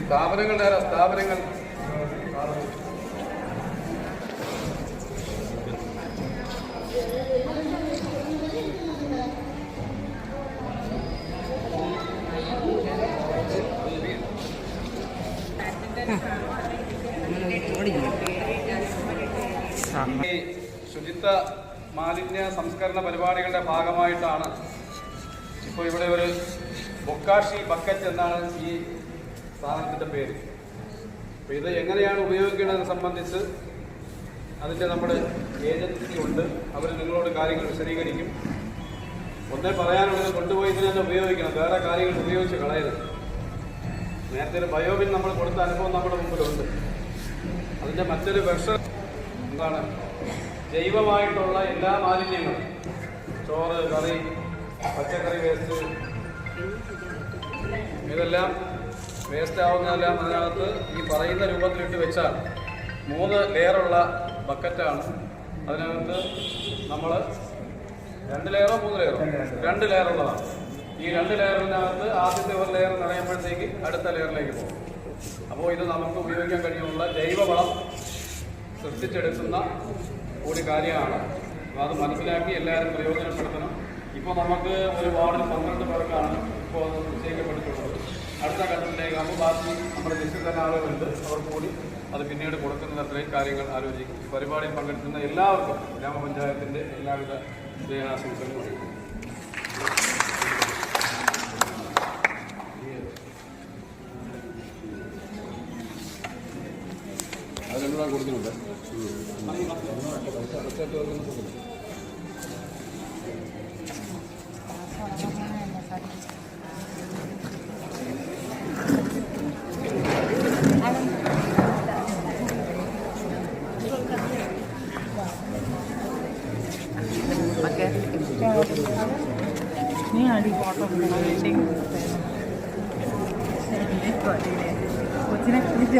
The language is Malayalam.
സ്ഥാപനങ്ങൾ ശുചിത്വ മാലിന്യ സംസ്കരണ പരിപാടികളുടെ ഭാഗമായിട്ടാണ് ഇപ്പോൾ ഇവിടെ ഒരു ബൊക്കാഷി ബക്കറ്റ് എന്നാണ് ഈ സാധനത്തിൻ്റെ പേര്. അപ്പോൾ ഇത് എങ്ങനെയാണ് ഉപയോഗിക്കേണ്ടതെന്ന് സംബന്ധിച്ച് അതിൻ്റെ നമ്മുടെ ഏജൻസി ഉണ്ട്. അവർ നിങ്ങളോട് കാര്യങ്ങൾ വിശദീകരിക്കും. ഒന്നേ പറയാനുള്ളത്, കൊണ്ടുപോയി ഇതിനെ തന്നെ ഉപയോഗിക്കണം, വേറെ കാര്യങ്ങൾ ഉപയോഗിച്ച് കളയരുത്. നേരത്തെ ഒരു ബയോബിൻ നമ്മൾ കൊടുത്ത അനുഭവം നമ്മുടെ മുമ്പിലുണ്ട്. അതിൻ്റെ മറ്റൊരു വെർഷൻ എന്താണ്, ജൈവമായിട്ടുള്ള എല്ലാ മാലിന്യങ്ങളും, ചോറ്, കറി, പച്ചക്കറി വേസ്റ്റ്, ഇതെല്ലാം വേസ്റ്റ് ആവുന്നതെല്ലാം അതിനകത്ത് ഈ പറയുന്ന രൂപത്തിലിട്ട് വെച്ചാൽ 3 ലെയറുള്ള ബക്കറ്റാണ്. അതിനകത്ത് നമ്മൾ 2 ലെയറോ 3 ലെയറോ 2 ലെയറുള്ളതാണ്. ഈ 2 ലെയറിനകത്ത് ആദ്യത്തെ ഒരു ലെയർ നിറയുമ്പോഴത്തേക്ക് അടുത്ത ലെയറിലേക്ക് പോകും. അപ്പോൾ ഇത് നമുക്ക് ഉപയോഗിക്കാൻ കഴിയുന്ന ജൈവവളം സൃഷ്ടിച്ചെടുക്കുന്ന ഒരു കാര്യമാണ്. അപ്പോൾ അത് മനസ്സിലാക്കി എല്ലാവരും പ്രയോജനപ്പെടുത്തണം. ഇപ്പോൾ നമുക്ക് ഒരു വാർഡിൽ 12 പേർക്കാണ് ഇപ്പോൾ അത് നിശ്ചയിക്കപ്പെട്ടിട്ടുള്ളത്. അടുത്ത ഘട്ടത്തിലേക്കാകുമ്പോൾ ബാക്കി നമ്മുടെ ലിസ്റ്റിൽ തന്നെ ആളുകളുണ്ട്. അവർക്ക് കൂടി അത് പിന്നീട് കൊടുക്കുന്ന തരത്തിലേക്ക് കാര്യങ്ങൾ ആലോചിക്കും. ഈ പരിപാടിയിൽ പങ്കെടുക്കുന്ന എല്ലാവർക്കും ഗ്രാമപഞ്ചായത്തിൻ്റെ എല്ലാവിധ വിജയാശംസകളും അറിയിക്കും. അതിനുള്ള കൊടുക്കുന്നുണ്ട്. നീ അടി ഫോട്ടോ കൊച്ചിനെ കുറിച്ച്